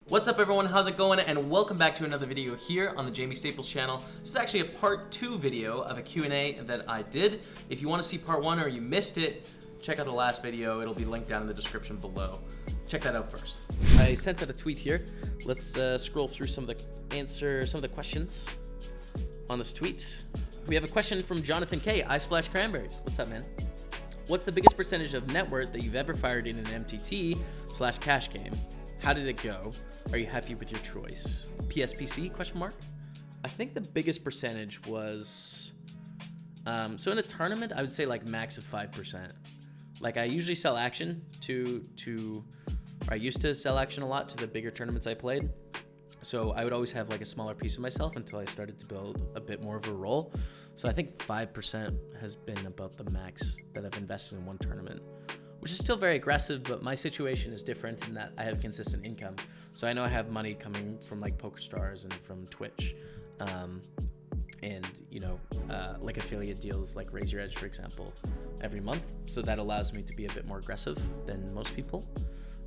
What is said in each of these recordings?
What's up everyone, how's it going? And welcome back to another video here on the Jamie Staples channel. This is actually a part 2 video of a Q&A that I did. If you want to see part 1 or you missed it, check out the last video. It'll be linked down in the description below. Check that out first. I sent out a tweet here. Let's scroll through some of the questions on this tweet. We have a question from Jonathan K. I Splash Cranberries. What's up, man? What's the biggest percentage of net worth that you've ever fired in an MTT/cash game? How did it go? Are you happy with your choice? PSPC, question mark? I think the biggest percentage was, so in a tournament, I would say like max of 5%. Like I usually sell action I used to sell action a lot to the bigger tournaments I played. So I would always have like a smaller piece of myself until I started to build a bit more of a role. So I think 5% has been about the max that I've invested in one tournament, which is still very aggressive, but my situation is different in that I have consistent income. So I know I have money coming from like PokerStars and from Twitch, and you know, like affiliate deals like Raise Your Edge, for example, every month. So that allows me to be a bit more aggressive than most people.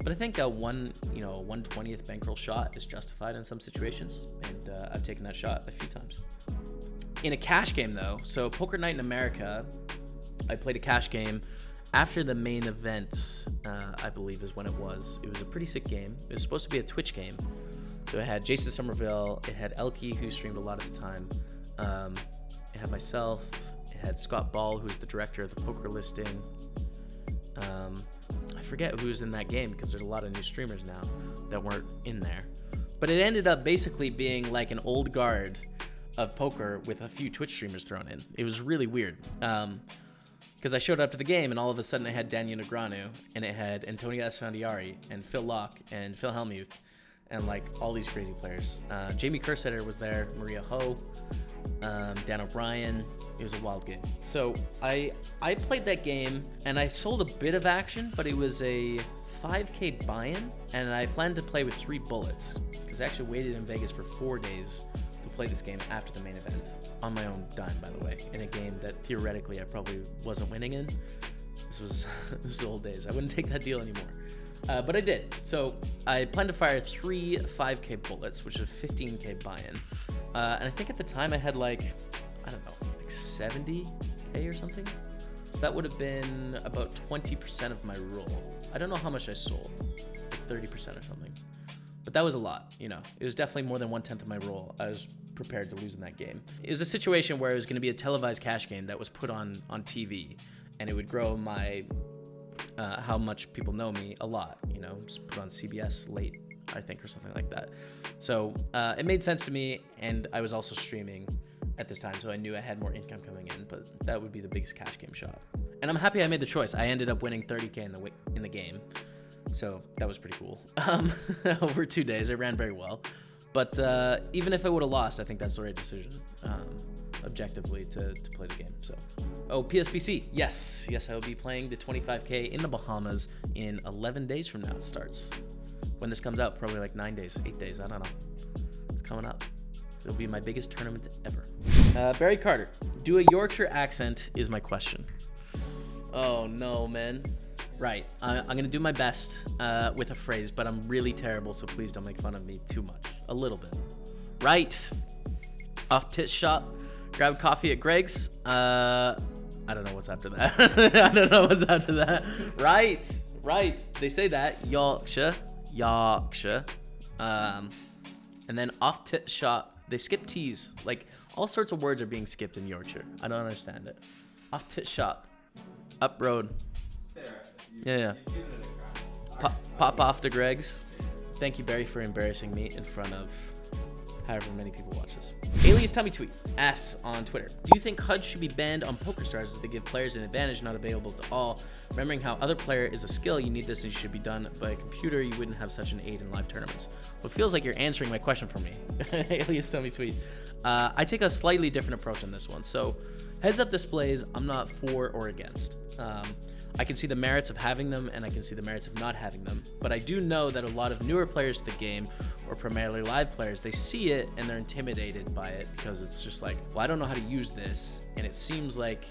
But I think a 1/20th bankroll shot is justified in some situations, and I've taken that shot a few times. In a cash game though, so Poker Night in America, I played a cash game after the main event, I believe is when it was. It was a pretty sick game. It was supposed to be a Twitch game. So it had Jason Somerville, it had Elke, who streamed a lot at the time. It had myself, it had Scott Ball, who's the director of the poker listing. I forget who was in that game because there's a lot of new streamers now that weren't in there. But it ended up basically being like an old guard of poker with a few Twitch streamers thrown in. It was really weird. Because I showed up to the game and all of a sudden it had Daniel Negreanu and it had Antonio Esfandiari and Phil Locke and Phil Hellmuth and like all these crazy players. Jamie Kersetter was there, Maria Ho, Dan O'Brien. It was a wild game. So I played that game and I sold a bit of action, but it was a 5K buy-in and I planned to play with 3 bullets because I actually waited in Vegas for 4 days to play this game after the main event. On my own dime, by the way, in a game that theoretically I probably wasn't winning in. This was old days. I wouldn't take that deal anymore. But I did. So I planned to fire 3 5K bullets, which is a 15K buy-in. And I think at the time I had like, I don't know, like 70K or something. So that would have been about 20% of my roll. I don't know how much I sold, like 30% or something. But that was a lot, you know. It was definitely more than 1/10 of my roll. I was prepared to lose in that game. It was a situation where it was going to be a televised cash game that was put on TV, and it would grow my how much people know me a lot, you know, just put on CBS late, I think, or something like that. So it made sense to me, and I was also streaming at this time, so I knew I had more income coming in, but that would be the biggest cash game shot. And I'm happy I made the choice. I ended up winning 30K in the game, so that was pretty cool. Over 2 days, it ran very well. But even if I would have lost, I think that's the right decision, objectively, to play the game. So, oh, PSPC, yes, I will be playing the 25K in the Bahamas in 11 days from now. It starts. When this comes out, probably like 9 days, 8 days, I don't know. It's coming up. It'll be my biggest tournament ever. Barry Carter, do a Yorkshire accent is my question. Oh no, man. Right, I'm gonna do my best with a phrase, but I'm really terrible, so please don't make fun of me too much. A little bit. Right. Off tit shop. Grab coffee at Greg's. I don't know what's after that. I don't know what's after that. Right. They say that. Yorkshire. And then off tit shop. They skip T's. Like, all sorts of words are being skipped in Yorkshire. I don't understand it. Off tit shop. Up road. Yeah. Pop off to Greg's. Thank you, Barry, for embarrassing me in front of however many people watch this. Alias Tummy Tweet asks on Twitter, do you think HUDs should be banned on PokerStars as they give players an advantage not available to all? Remembering how other player is a skill, you need this and it should be done by a computer. You wouldn't have such an aid in live tournaments. Well, it feels like you're answering my question for me. Alias Tummy Tweet. I take a slightly different approach on this one. So heads-up displays, I'm not for or against. I can see the merits of having them and I can see the merits of not having them, but I do know that a lot of newer players to the game, or primarily live players, they see it and they're intimidated by it because it's just like, well, I don't know how to use this and it seems like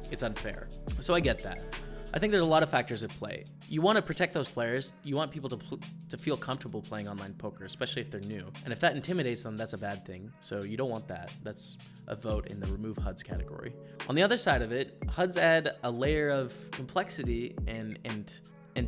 it's unfair. So I get that. I think there's a lot of factors at play. You want to protect those players. You want people to feel comfortable playing online poker, especially if they're new. And if that intimidates them, that's a bad thing. So you don't want that. That's a vote in the remove HUDs category. On the other side of it, HUDs add a layer of complexity and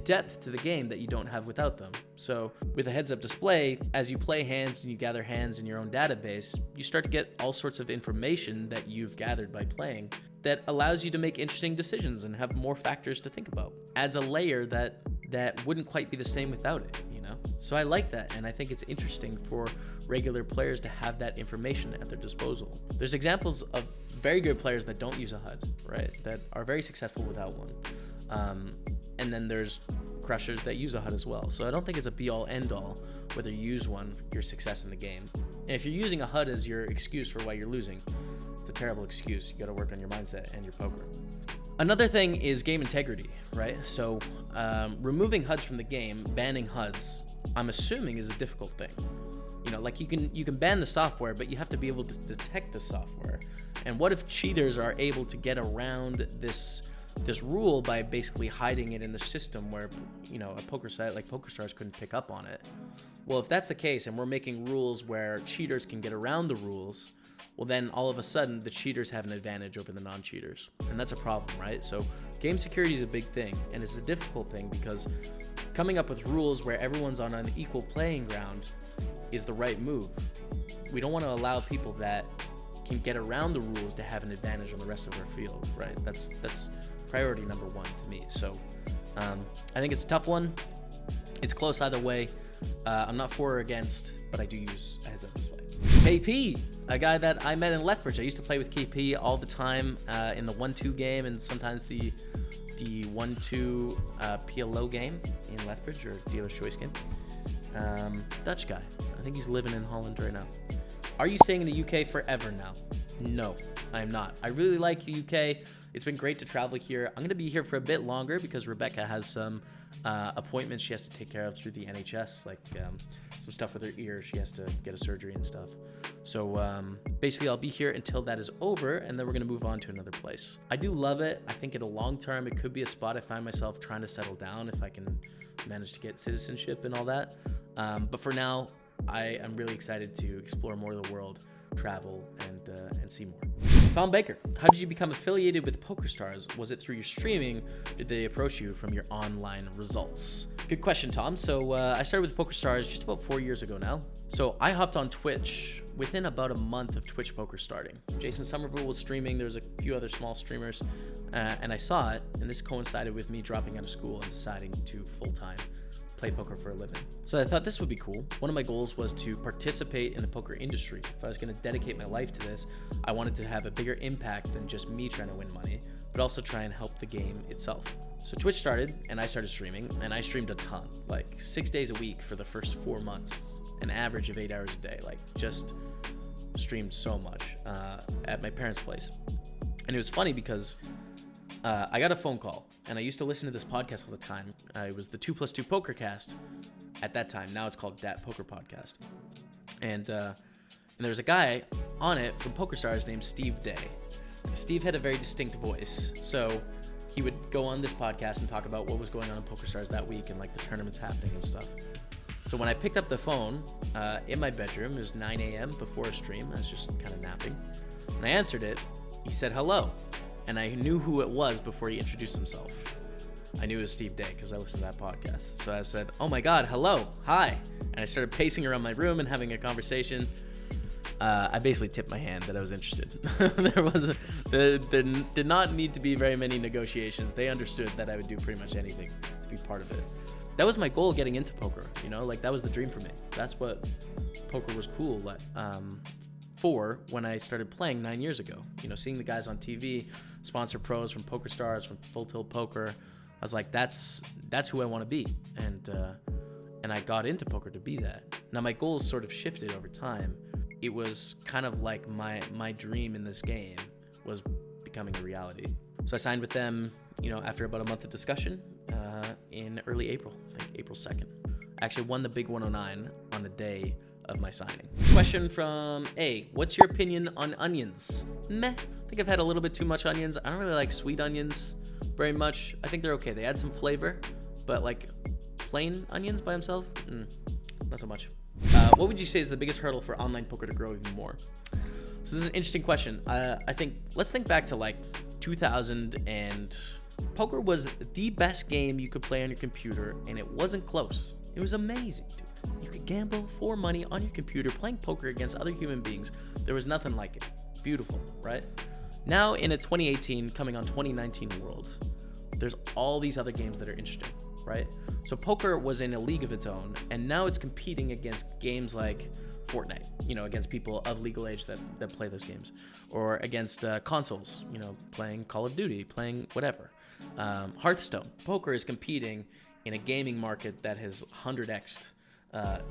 depth to the game that you don't have without them. So with a heads-up display, as you play hands and you gather hands in your own database, you start to get all sorts of information that you've gathered by playing that allows you to make interesting decisions and have more factors to think about. Adds a layer that wouldn't quite be the same without it, you know? So I like that, and I think it's interesting for regular players to have that information at their disposal. There's examples of very good players that don't use a HUD, right? That are very successful without one. And then there's crushers that use a HUD as well. So I don't think it's a be-all, end-all whether you use one for your success in the game. And if you're using a HUD as your excuse for why you're losing, it's a terrible excuse. You got to work on your mindset and your poker. Another thing is game integrity, right? So removing HUDs from the game, banning HUDs, I'm assuming is a difficult thing. You know, like you can ban the software, but you have to be able to detect the software. And what if cheaters are able to get around this rule by basically hiding it in the system where, you know, a poker site like PokerStars couldn't pick up on it? Well, if that's the case and we're making rules where cheaters can get around the rules, well then all of a sudden the cheaters have an advantage over the non-cheaters. And that's a problem, right? So game security is a big thing, and it's a difficult thing because coming up with rules where everyone's on an equal playing ground is the right move. We don't want to allow people that can get around the rules to have an advantage on the rest of our field, right? That's priority number one to me. So I think it's a tough one. It's close either way. I'm not for or against, but I do use a heads-up display. KP, a guy that I met in Lethbridge. I used to play with KP all the time in the 1-2 game and sometimes the 1-2 PLO game in Lethbridge, or Dealer's Choice game. Dutch guy. I think he's living in Holland right now. Are you staying in the UK forever now? No, I am not. I really like the UK. It's been great to travel here. I'm going to be here for a bit longer because Rebecca has some appointments she has to take care of through the NHS, like some stuff with her ear. She has to get a surgery and stuff. So basically I'll be here until that is over, and then we're going to move on to another place. I do love it. I think in the long term it could be a spot I find myself trying to settle down if I can manage to get citizenship and all that. But for now, I am really excited to explore more of the world, travel, and see more. Tom Baker, how did you become affiliated with PokerStars? Was it through your streaming? Did they approach you from your online results? Good question, Tom. So I started with PokerStars just about 4 years ago now. So I hopped on Twitch within about a month of Twitch Poker starting. Jason Somerville was streaming. There was a few other small streamers, and I saw it, and this coincided with me dropping out of school and deciding to full-time play poker for a living. So I thought this would be cool. One of my goals was to participate in the poker industry. If I was going to dedicate my life to this, I wanted to have a bigger impact than just me trying to win money, but also try and help the game itself. So Twitch started, and I started streaming, and I streamed a ton, like 6 days a week for the first 4 months, an average of 8 hours a day, like just streamed so much at my parents' place. And it was funny because I got a phone call, and I used to listen to this podcast all the time. It was the 2+2 PokerCast at that time. Now it's called Dat Poker Podcast. And there was a guy on it from PokerStars named Steve Day. Steve had a very distinct voice, so he would go on this podcast and talk about what was going on in PokerStars that week and like the tournaments happening and stuff. So when I picked up the phone in my bedroom, it was 9 a.m. before a stream. I was just kind of napping. When I answered it, he said hello. And I knew who it was before he introduced himself. I knew it was Steve Day because I listened to that podcast. So I said, oh my God, hello, hi. And I started pacing around my room and having a conversation. I basically tipped my hand that I was interested. There did not need to be very many negotiations. They understood that I would do pretty much anything to be part of it. That was my goal getting into poker, you know, like that was the dream for me. That's what poker was cool for when I started playing 9 years ago. You know, seeing the guys on TV, sponsor pros from PokerStars, from Full Tilt Poker, I was like, that's who I want to be. And I got into poker to be that. Now my goals sort of shifted over time. It was kind of like my dream in this game was becoming a reality. So I signed with them, you know, after about a month of discussion in early April, I think April 2nd. I actually won the big 109 on the day of my signing. Question from A. What's your opinion on onions? Meh. I think I've had a little bit too much onions. I don't really like sweet onions. very much. I think they're okay. They add some flavor, but like plain onions by themselves, not so much. What would you say is the biggest hurdle for online poker to grow even more? So this is an interesting question. I think let's think back to like 2000, and poker was the best game you could play on your computer, and it wasn't close. It was amazing, dude. You could gamble for money on your computer playing poker against other human beings. There was nothing like it. Beautiful, right? Now in a 2018 coming on 2019 world, there's all these other games that are interesting, right? So poker was in a league of its own, and now it's competing against games like Fortnite, against people of legal age that play those games, or against consoles, playing Call of Duty, playing whatever. Hearthstone. Poker is competing in a gaming market that has 100x'd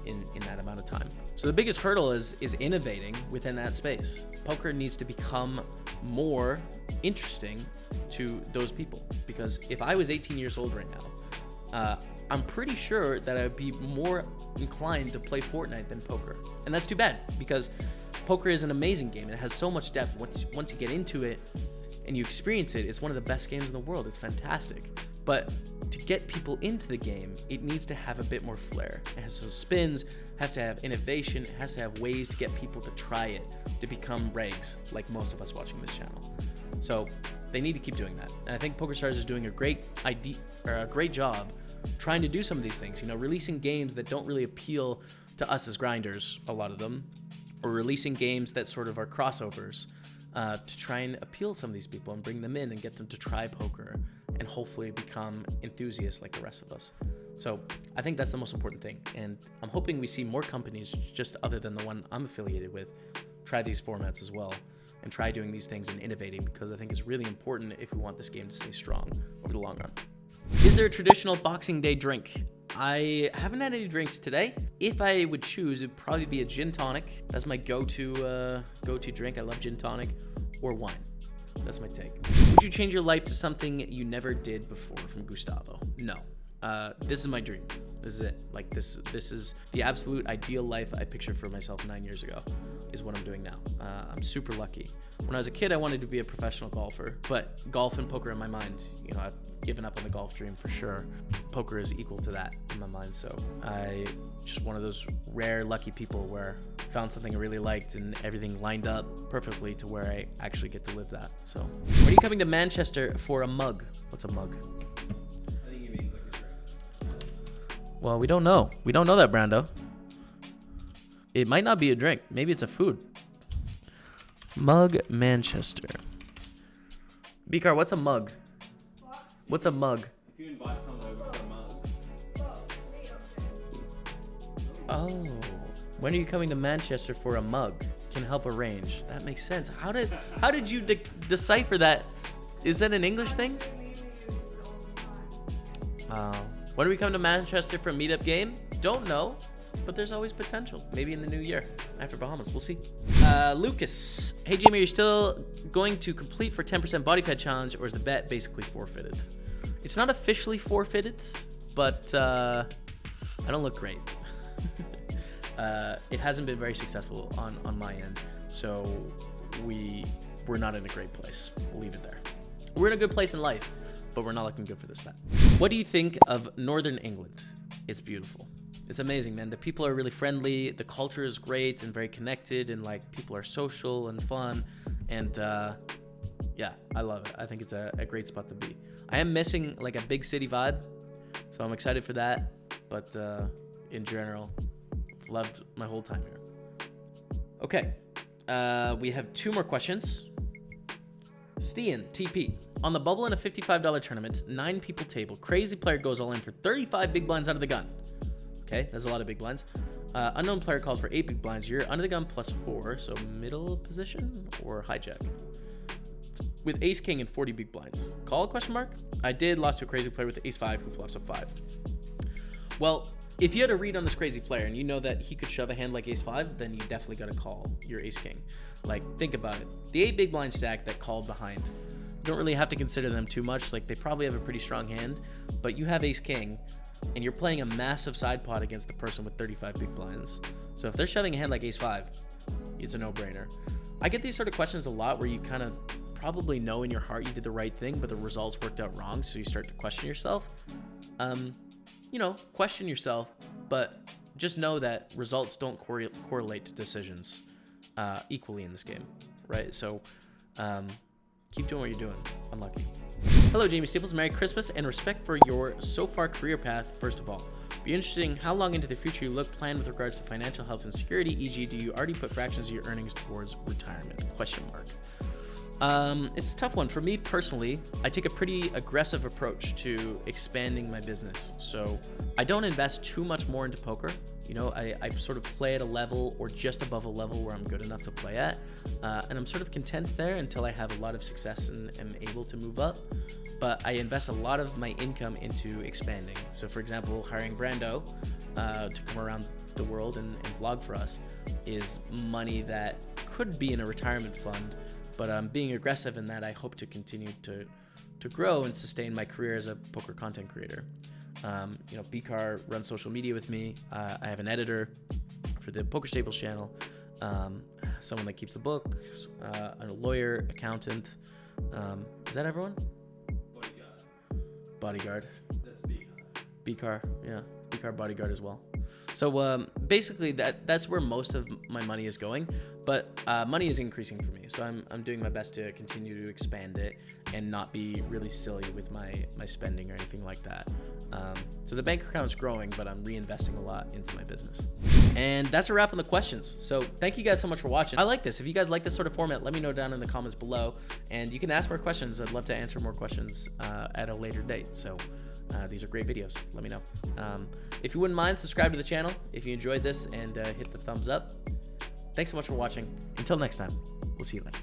in that amount of time. So the biggest hurdle is innovating within that space. Poker needs to become more interesting to those people, because if I was 18 years old right now, I'm pretty sure that I would be more inclined to play Fortnite than poker. And that's too bad, because poker is an amazing game. It has so much depth. Once you get into it and you experience it, it's one of the best games in the world. It's fantastic. But to get people into the game, it needs to have a bit more flair. It has some spins, has to have innovation, it has to have ways to get people to try it, to become regs, like most of us watching this channel. So they need to keep doing that. And I think PokerStars is doing a great job trying to do some of these things, releasing games that don't really appeal to us as grinders, a lot of them, or releasing games that sort of are crossovers to try and appeal to some of these people and bring them in and get them to try poker and hopefully become enthusiasts like the rest of us. So I think that's the most important thing. And I'm hoping we see more companies, just other than the one I'm affiliated with, try these formats as well and try doing these things and innovating, because I think it's really important if we want this game to stay strong over the long run. Is there a traditional Boxing Day drink? I haven't had any drinks today. If I would choose, it'd probably be a gin tonic. That's my go-to drink. I love gin tonic, or wine. That's my take. Would you change your life to something you never did before? From Gustavo. No. This is my dream. This is it. Like this is the absolute ideal life I pictured for myself 9 years ago, is what I'm doing now. I'm super lucky. When I was a kid, I wanted to be a professional golfer, but golf and poker in my mind, I've given up on the golf dream for sure. Poker is equal to that in my mind. So I just one of those rare lucky people where I found something I really liked and everything lined up perfectly to where I actually get to live that. So when are you coming to Manchester for a mug? What's a mug? I think it means like a drink. Well, we don't know. We don't know that, Brando. It might not be a drink. Maybe it's a food. Mug Manchester. Bikar, what's a mug? What's a mug? If you invite someone over for a mug. Oh. When are you coming to Manchester for a mug? Can help arrange. That makes sense. How did you decipher that? Is that an English thing? When do we come to Manchester for a meetup game? Don't know, but there's always potential. Maybe in the new year after Bahamas. We'll see. Lucas. Hey, Jaime, are you still going to complete for 10% body fat challenge, or is the bet basically forfeited? It's not officially forfeited, but I don't look great. It hasn't been very successful on my end, so we're not in a great place. We'll leave it there. We're in a good place in life, but we're not looking good for this bet. What do you think of Northern England? It's beautiful. It's amazing, man. The people are really friendly. The culture is great and very connected, and like people are social and fun. And yeah, I love it. I think it's a great spot to be. I am missing like a big city vibe, so I'm excited for that. But in general, loved my whole time here. Okay, we have 2 more questions. Stian, TP. On the bubble in a $55 tournament, 9 people table. Crazy player goes all in for 35 big blinds out of the gun. Okay, that's a lot of big blinds. Unknown player calls for 8 big blinds. You're under the gun plus 4, so middle position or hijack. With ace king and 40 big blinds. Call, question mark? I did, lost to a crazy player with ace 5 who flops up 5. Well, if you had a read on this crazy player and you know that he could shove a hand like ace 5, then you definitely got to call your ace king. Like, think about it. The 8 big blind stack that called behind, you don't really have to consider them too much. Like, they probably have a pretty strong hand, but you have ace king and you're playing a massive side pot against the person with 35 big blinds. So if they're shoving a hand like ace 5, it's a no-brainer. I get these sort of questions a lot where you kind of probably know in your heart you did the right thing, but the results worked out wrong, so you start to question yourself. Question yourself, but just know that results don't correlate to decisions equally in this game, right? So keep doing what you're doing. Unlucky. Hello, Jamie Staples. Merry Christmas and respect for your so far career path, first of all. Be interesting how long into the future you look planned with regards to financial health and security, e.g. do you already put fractions of your earnings towards retirement? Question mark. It's a tough one. For me personally, I take a pretty aggressive approach to expanding my business. So I don't invest too much more into poker. I sort of play at a level or just above a level where I'm good enough to play at. And I'm sort of content there until I have a lot of success and am able to move up. But I invest a lot of my income into expanding. So for example, hiring Brando to come around the world and vlog for us is money that could be in a retirement fund. But being aggressive in that, I hope to continue to grow and sustain my career as a poker content creator. BCar runs social media with me. I have an editor for the PokerStars channel, someone that keeps the books, a lawyer, accountant. Is that everyone? Bodyguard. That's BCar, yeah. BCar bodyguard as well. So basically that's where most of my money is going, but money is increasing for me. So I'm doing my best to continue to expand it and not be really silly with my spending or anything like that. So the bank account is growing, but I'm reinvesting a lot into my business. And that's a wrap on the questions. So thank you guys so much for watching. I like this. If you guys like this sort of format, let me know down in the comments below, and you can ask more questions. I'd love to answer more questions at a later date. So these are great videos. Let me know. If you wouldn't mind, subscribe to the channel if you enjoyed this, and hit the thumbs up. Thanks so much for watching. Until next time, we'll see you later.